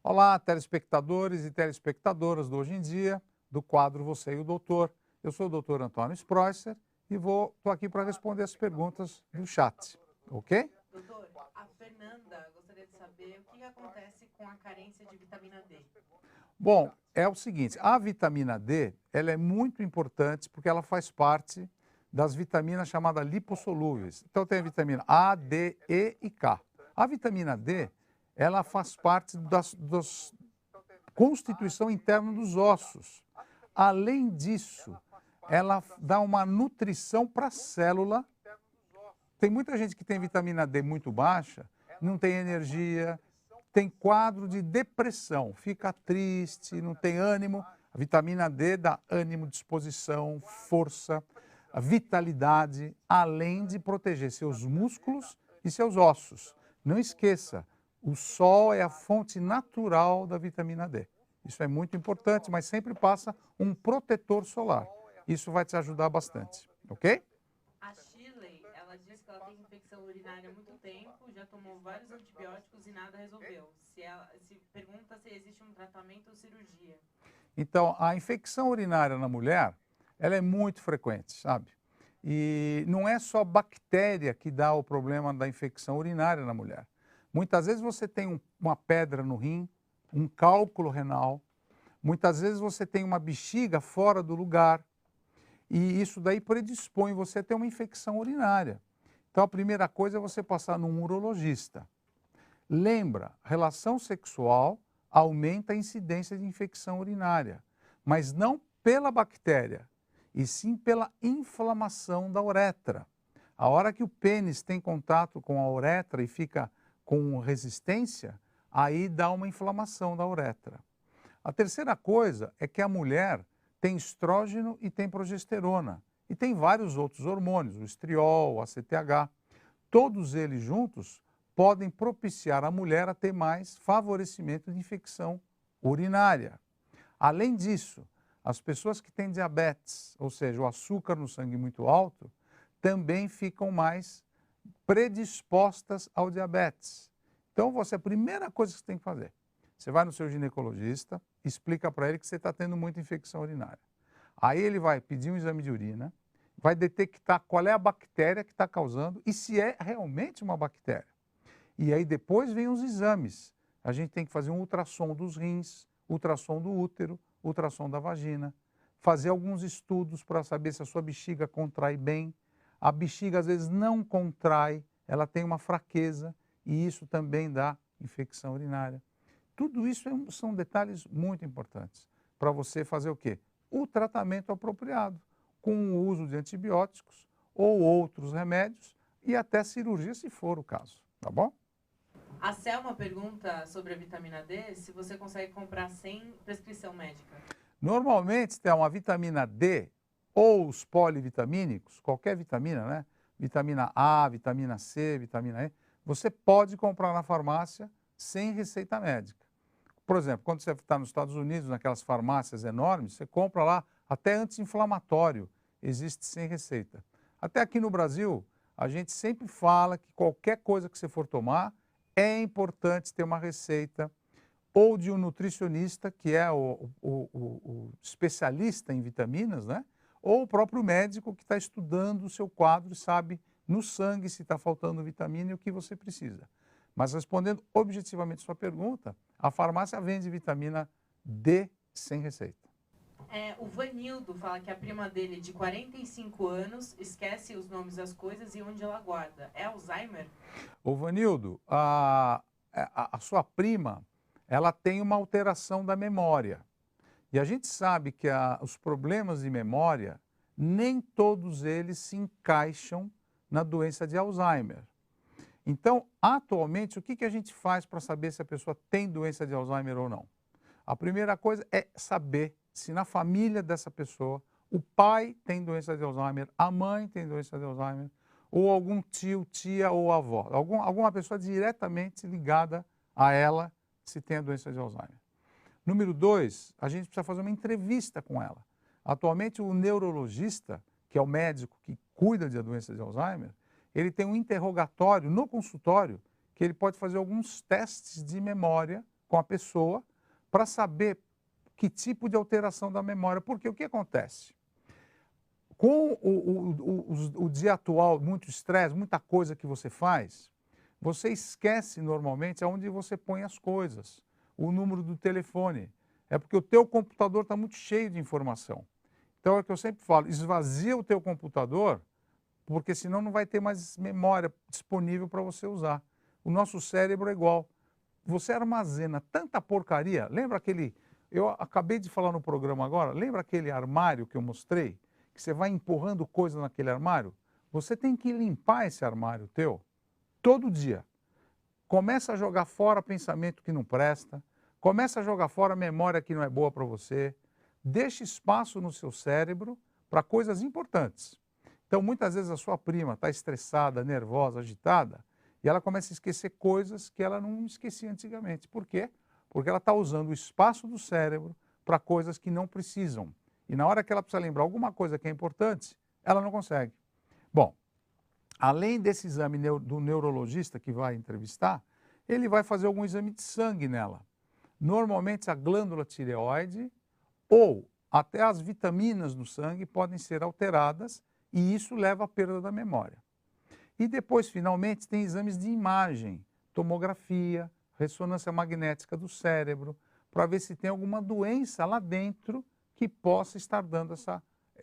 Olá, telespectadores e telespectadoras do Hoje em Dia, do quadro Você e o Doutor. Eu sou o Dr. Antônio Spreusser e estou aqui para responder as perguntas do chat, ok? Doutor, a Fernanda gostaria de saber o que acontece com a carência de vitamina D. Bom, é o seguinte, a vitamina D, ela é muito importante porque ela faz parte das vitaminas chamadas lipossolúveis. Então tem a vitamina A, D, E e K. A vitamina D, ela faz parte da constituição interna dos ossos. Além disso, ela dá uma nutrição para a célula. Tem muita gente que tem vitamina D muito baixa, não tem energia, tem quadro de depressão, fica triste, não tem ânimo. A vitamina D dá ânimo, disposição, força, a vitalidade, além de proteger seus músculos e seus ossos. Não esqueça, o sol é a fonte natural da vitamina D. Isso é muito importante, mas sempre passa um protetor solar. Isso vai te ajudar bastante, ok? A Shirley, ela diz que ela tem infecção urinária há muito tempo, já tomou vários antibióticos e nada resolveu. Se pergunta se existe um tratamento ou cirurgia. Então, a infecção urinária na mulher, ela é muito frequente, sabe? E não é só bactéria que dá o problema da infecção urinária na mulher. Muitas vezes você tem uma pedra no rim, um cálculo renal, muitas vezes você tem uma bexiga fora do lugar, e isso daí predispõe você a ter uma infecção urinária. Então, a primeira coisa é você passar num urologista. Lembra, relação sexual aumenta a incidência de infecção urinária, mas não pela bactéria, e sim pela inflamação da uretra. A hora que o pênis tem contato com a uretra e fica com resistência, aí dá uma inflamação da uretra. A terceira coisa é que a mulher tem estrógeno e tem progesterona, e tem vários outros hormônios, o estriol, o ACTH. Todos eles juntos podem propiciar a mulher a ter mais favorecimento de infecção urinária. Além disso, as pessoas que têm diabetes, ou seja, o açúcar no sangue muito alto, também ficam mais predispostas ao diabetes. Então, a primeira coisa que você tem que fazer, você vai no seu ginecologista, explica para ele que você está tendo muita infecção urinária. Aí ele vai pedir um exame de urina, vai detectar qual é a bactéria que está causando e se é realmente uma bactéria. E aí depois vem os exames. A gente tem que fazer um ultrassom dos rins, ultrassom do útero, ultrassom da vagina, fazer alguns estudos para saber se a sua bexiga contrai bem. A bexiga às vezes não contrai, ela tem uma fraqueza e isso também dá infecção urinária. Tudo isso são detalhes muito importantes para você fazer o quê? O tratamento apropriado, com o uso de antibióticos ou outros remédios e até cirurgia se for o caso, tá bom? A Selma pergunta sobre a vitamina D, se você consegue comprar sem prescrição médica. Normalmente tem uma vitamina D ou os polivitamínicos, qualquer vitamina, né? Vitamina A, vitamina C, vitamina E, você pode comprar na farmácia sem receita médica. Por exemplo, quando você está nos Estados Unidos, naquelas farmácias enormes, você compra lá até anti-inflamatório, existe sem receita. Até aqui no Brasil, a gente sempre fala que qualquer coisa que você for tomar, é importante ter uma receita ou de um nutricionista, que é o especialista em vitaminas, né? Ou o próprio médico que está estudando o seu quadro e sabe no sangue se está faltando vitamina e o que você precisa. Mas respondendo objetivamente sua pergunta, a farmácia vende vitamina D sem receita. O Vanildo fala que a prima dele, de 45 anos, esquece os nomes das coisas e onde ela guarda. É Alzheimer? Ô Vanildo, a sua prima, ela tem uma alteração da memória. E a gente sabe que os problemas de memória, nem todos eles se encaixam na doença de Alzheimer. Então, atualmente, o que a gente faz para saber se a pessoa tem doença de Alzheimer ou não? A primeira coisa é saber se na família dessa pessoa o pai tem doença de Alzheimer, a mãe tem doença de Alzheimer, ou algum tio, tia ou avó, alguma pessoa diretamente ligada a ela se tem a doença de Alzheimer. Número 2, a gente precisa fazer uma entrevista com ela. Atualmente, o neurologista, que é o médico que cuida da doença de Alzheimer, ele tem um interrogatório no consultório que ele pode fazer alguns testes de memória com a pessoa para saber que tipo de alteração da memória. Porque o que acontece? Com o dia atual, muito estresse, muita coisa que você faz, você esquece normalmente aonde você põe as coisas, o número do telefone. É porque o teu computador está muito cheio de informação. Então é o que eu sempre falo, esvazia o teu computador, porque senão não vai ter mais memória disponível para você usar. O nosso cérebro é igual. Você armazena tanta porcaria. Lembra aquele... Eu acabei de falar no programa agora, lembra aquele armário que eu mostrei? Que você vai empurrando coisas naquele armário? Você tem que limpar esse armário teu todo dia. Começa a jogar fora pensamento que não presta, começa a jogar fora memória que não é boa para você, deixa espaço no seu cérebro para coisas importantes. Então, muitas vezes a sua prima está estressada, nervosa, agitada, e ela começa a esquecer coisas que ela não esquecia antigamente. Por quê? Porque ela está usando o espaço do cérebro para coisas que não precisam. E na hora que ela precisa lembrar alguma coisa que é importante, ela não consegue. Bom, além desse exame do neurologista que vai entrevistar, ele vai fazer algum exame de sangue nela. Normalmente a glândula tireoide ou até as vitaminas no sangue podem ser alteradas e isso leva à perda da memória. E depois, finalmente, tem exames de imagem, tomografia, ressonância magnética do cérebro, para ver se tem alguma doença lá dentro que possa estar dando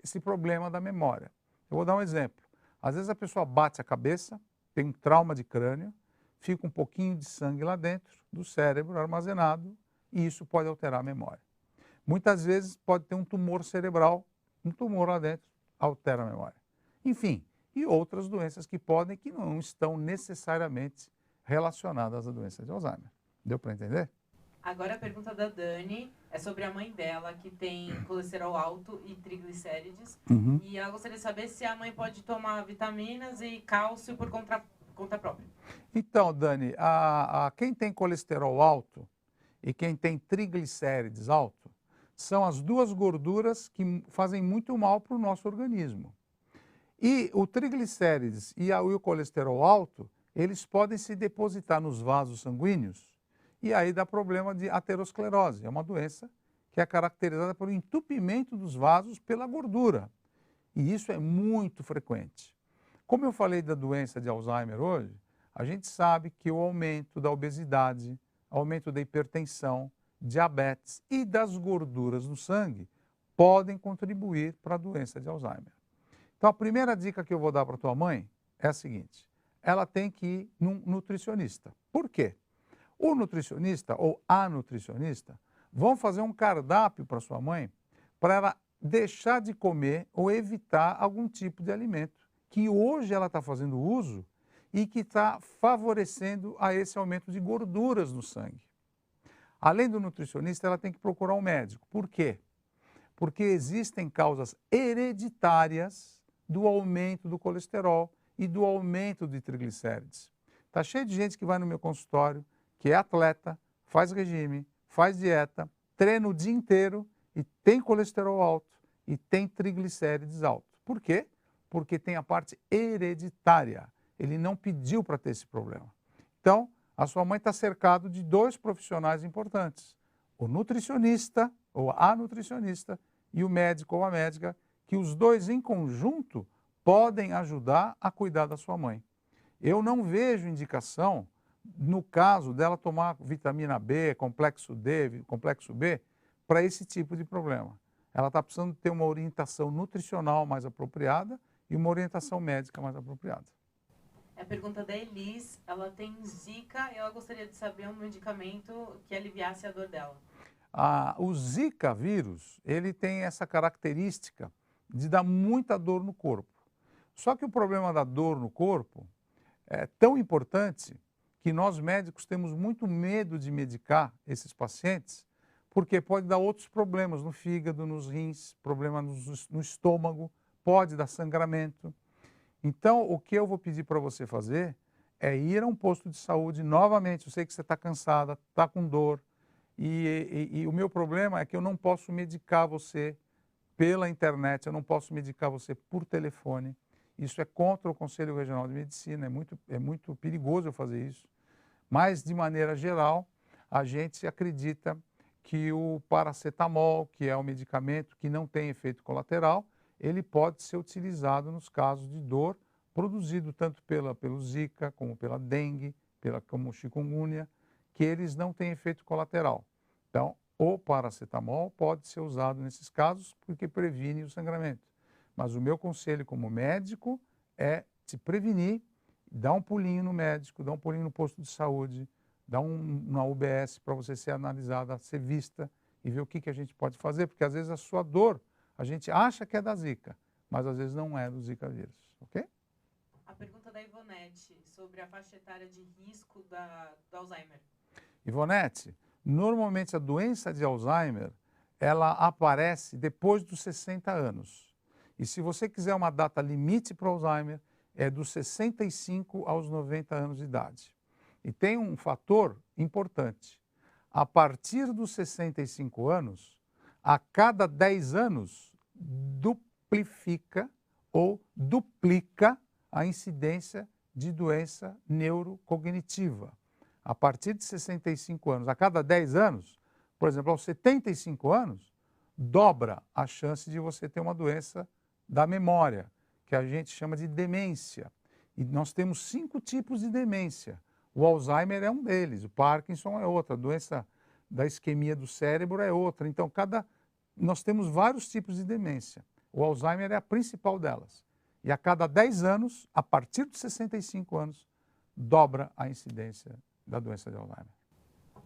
esse problema da memória. Eu vou dar um exemplo. Às vezes a pessoa bate a cabeça, tem um trauma de crânio, fica um pouquinho de sangue lá dentro do cérebro armazenado e isso pode alterar a memória. Muitas vezes pode ter um tumor cerebral, um tumor lá dentro, altera a memória. Enfim, e outras doenças que não estão necessariamente relacionadas à doença de Alzheimer. Deu para entender? Agora a pergunta da Dani é sobre a mãe dela, que tem colesterol alto e triglicérides. E ela gostaria de saber se a mãe pode tomar vitaminas e cálcio por conta própria. Então, Dani, quem tem colesterol alto e quem tem triglicérides alto são as duas gorduras que fazem muito mal para o nosso organismo. E o triglicérides e o colesterol alto, eles podem se depositar nos vasos sanguíneos e aí dá problema de aterosclerose. É uma doença que é caracterizada pelo entupimento dos vasos pela gordura. E isso é muito frequente. Como eu falei da doença de Alzheimer hoje, a gente sabe que o aumento da obesidade, aumento da hipertensão, diabetes e das gorduras no sangue podem contribuir para a doença de Alzheimer. Então, a primeira dica que eu vou dar para tua mãe é a seguinte: ela tem que ir num nutricionista. Por quê? O nutricionista ou a nutricionista vão fazer um cardápio para sua mãe para ela deixar de comer ou evitar algum tipo de alimento que hoje ela está fazendo uso e que está favorecendo a esse aumento de gorduras no sangue. Além do nutricionista, ela tem que procurar um médico. Por quê? Porque existem causas hereditárias do aumento do colesterol e do aumento de triglicérides. Está cheio de gente que vai no meu consultório, que é atleta, faz regime, faz dieta, treina o dia inteiro e tem colesterol alto e tem triglicérides alto. Por quê? Porque tem a parte hereditária. Ele não pediu para ter esse problema. Então, a sua mãe está cercada de dois profissionais importantes: o nutricionista ou a nutricionista e o médico ou a médica, que os dois em conjunto podem ajudar a cuidar da sua mãe. Eu não vejo indicação, no caso dela tomar vitamina B, complexo D, complexo B, para esse tipo de problema. Ela está precisando ter uma orientação nutricional mais apropriada e uma orientação médica mais apropriada. A pergunta da Elis, ela tem Zika e ela gostaria de saber um medicamento que aliviasse a dor dela. O Zika vírus, ele tem essa característica de dar muita dor no corpo. Só que o problema da dor no corpo é tão importante que nós médicos temos muito medo de medicar esses pacientes, porque pode dar outros problemas no fígado, nos rins, problema no estômago, pode dar sangramento. Então, o que eu vou pedir para você fazer é ir a um posto de saúde novamente. Eu sei que você está cansada, está com dor, e o meu problema é que eu não posso medicar você pela internet, eu não posso medicar você por telefone. Isso é contra o Conselho Regional de Medicina, é muito perigoso eu fazer isso. Mas, de maneira geral, a gente acredita que o paracetamol, que é um medicamento que não tem efeito colateral, ele pode ser utilizado nos casos de dor produzido tanto pelo Zika, como pela dengue, como chikungunya, que eles não têm efeito colateral. Então, o paracetamol pode ser usado nesses casos porque previne o sangramento. Mas o meu conselho como médico é te prevenir, dar um pulinho no médico, dar um pulinho no posto de saúde, dar uma UBS para você ser analisada, ser vista e ver o que a gente pode fazer, porque às vezes a sua dor, a gente acha que é da Zika, mas às vezes não é do Zika vírus, ok? A pergunta da Ivonete sobre a faixa etária de risco do Alzheimer. Ivonete, normalmente a doença de Alzheimer, ela aparece depois dos 60 anos. E se você quiser uma data limite para o Alzheimer, é dos 65 aos 90 anos de idade. E tem um fator importante. A partir dos 65 anos, a cada 10 anos, duplifica ou duplica a incidência de doença neurocognitiva. A partir de 65 anos, a cada 10 anos, por exemplo, aos 75 anos, dobra a chance de você ter uma doença da memória, que a gente chama de demência. E nós temos 5 tipos de demência. O Alzheimer é um deles, o Parkinson é outra, a doença da isquemia do cérebro é outra. Então, nós temos vários tipos de demência. O Alzheimer é a principal delas. E a cada 10 anos, a partir dos 65 anos, dobra a incidência da doença de Alzheimer.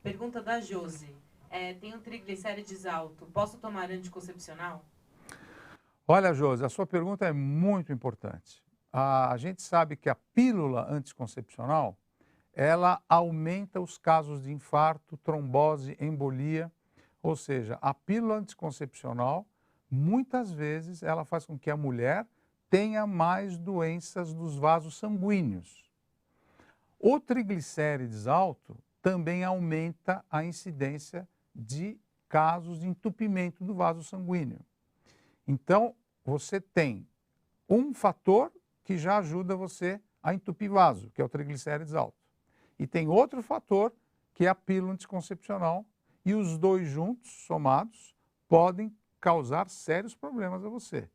Pergunta da Josi. Tenho triglicérides alto, posso tomar anticoncepcional? Olha, Josi, a sua pergunta é muito importante. A gente sabe que a pílula anticoncepcional, ela aumenta os casos de infarto, trombose, embolia. Ou seja, a pílula anticoncepcional, muitas vezes, ela faz com que a mulher tenha mais doenças dos vasos sanguíneos. O triglicérides alto também aumenta a incidência de casos de entupimento do vaso sanguíneo. Então, você tem um fator que já ajuda você a entupir vaso, que é o triglicérides alto. E tem outro fator, que é a pílula anticoncepcional, e os dois juntos, somados, podem causar sérios problemas a você.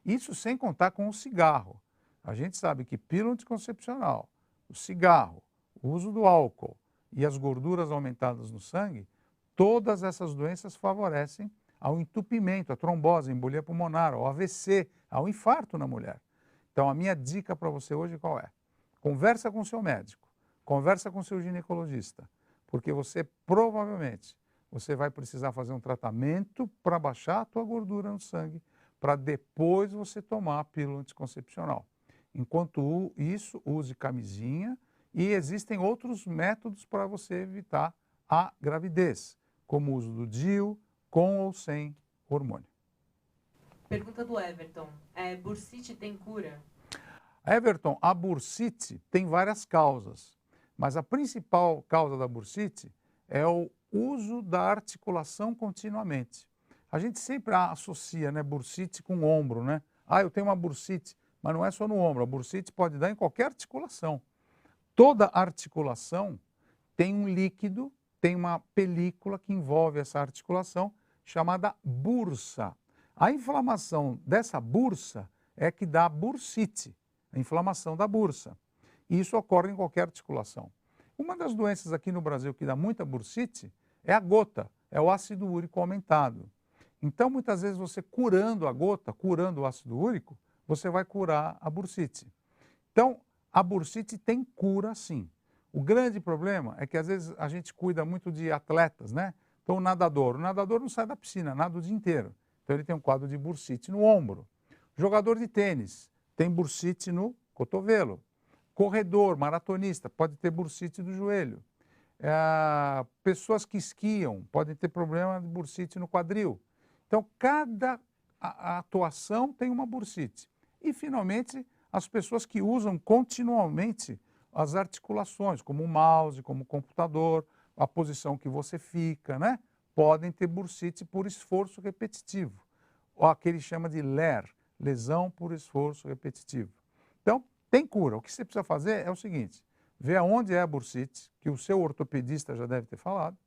Isso sem contar com o cigarro. A gente sabe que pílula anticoncepcional, o cigarro, o uso do álcool e as gorduras aumentadas no sangue, todas essas doenças favorecem ao entupimento, à trombose, à embolia pulmonar, ao AVC, ao infarto na mulher. Então, a minha dica para você hoje qual é? Conversa com o seu médico, conversa com o seu ginecologista, porque você provavelmente vai precisar fazer um tratamento para baixar a tua gordura no sangue, para depois você tomar a pílula anticoncepcional. Enquanto isso, use camisinha e existem outros métodos para você evitar a gravidez, como o uso do DIU, com ou sem hormônio. Pergunta do Everton. Bursite tem cura? Everton, a bursite tem várias causas, mas a principal causa da bursite é o uso da articulação continuamente. A gente sempre associa, né, bursite com o ombro, né? Eu tenho uma bursite, mas não é só no ombro, a bursite pode dar em qualquer articulação. Toda articulação tem um líquido, tem uma película que envolve essa articulação, chamada bursa. A inflamação dessa bursa é que dá bursite, a inflamação da bursa. E isso ocorre em qualquer articulação. Uma das doenças aqui no Brasil que dá muita bursite é a gota, é o ácido úrico aumentado. Então, muitas vezes, você curando a gota, curando o ácido úrico, você vai curar a bursite. Então, a bursite tem cura, sim. O grande problema é que, às vezes, a gente cuida muito de atletas, né? Então, o nadador não sai da piscina, nada o dia inteiro. Então, ele tem um quadro de bursite no ombro. Jogador de tênis tem bursite no cotovelo. Corredor, maratonista, pode ter bursite do joelho. Pessoas que esquiam podem ter problema de bursite no quadril. Então, cada atuação tem uma bursite. E, finalmente, as pessoas que usam continuamente as articulações, como o mouse, como o computador, a posição que você fica, né? Podem ter bursite por esforço repetitivo, ou que ele chama de LER, lesão por esforço repetitivo. Então, tem cura. O que você precisa fazer é o seguinte, ver aonde é a bursite, que o seu ortopedista já deve ter falado,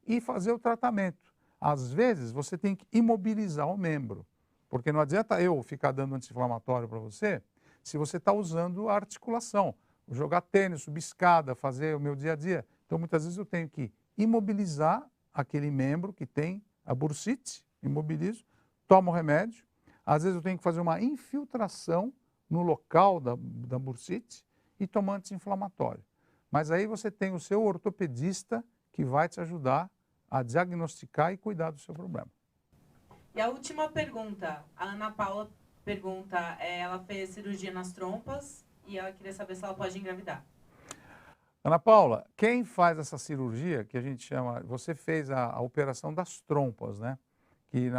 e fazer o tratamento. Às vezes, você tem que imobilizar o membro, porque não adianta eu ficar dando anti-inflamatório para você se você está usando a articulação. Jogar tênis, subir escada, fazer o meu dia a dia. Então, muitas vezes eu tenho que imobilizar aquele membro que tem a bursite, imobilizo, tomo o remédio. Às vezes eu tenho que fazer uma infiltração no local da bursite e tomar anti-inflamatório. Mas aí você tem o seu ortopedista que vai te ajudar a diagnosticar e cuidar do seu problema. E a última pergunta, a Ana Paula pergunta, ela fez cirurgia nas trompas e ela queria saber se ela pode engravidar. Ana Paula, quem faz essa cirurgia, que a gente chama, você fez a operação das trompas, né? Que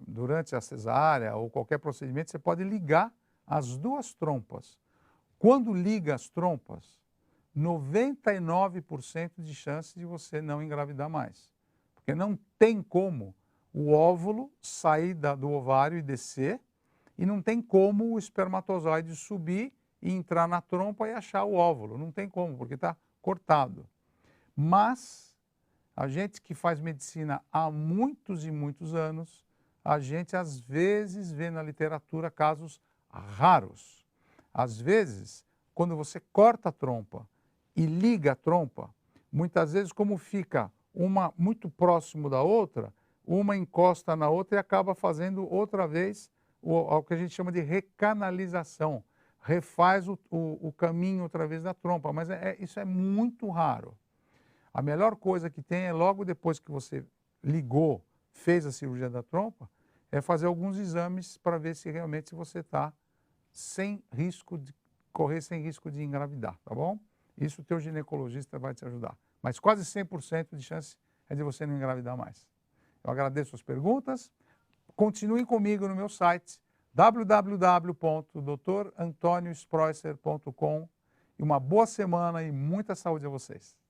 durante a cesárea ou qualquer procedimento você pode ligar as duas trompas. Quando liga as trompas, 99% de chance de você não engravidar mais. Porque não tem como o óvulo sair do ovário e descer, e não tem como o espermatozoide subir e entrar na trompa e achar o óvulo. Não tem como, porque está cortado. Mas a gente que faz medicina há muitos e muitos anos, a gente às vezes vê na literatura casos raros. Às vezes, quando você corta a trompa e liga a trompa, muitas vezes como fica uma muito próximo da outra, uma encosta na outra e acaba fazendo outra vez o que a gente chama de recanalização. Refaz o caminho outra vez da trompa, mas isso é muito raro. A melhor coisa que tem é logo depois que você ligou, fez a cirurgia da trompa, é fazer alguns exames para ver se realmente você está sem risco de correr sem risco de engravidar, tá bom? Isso o teu ginecologista vai te ajudar. Mas quase 100% de chance é de você não engravidar mais. Eu agradeço as perguntas. Continuem comigo no meu site www.drantonioSpreusser.com e uma boa semana e muita saúde a vocês.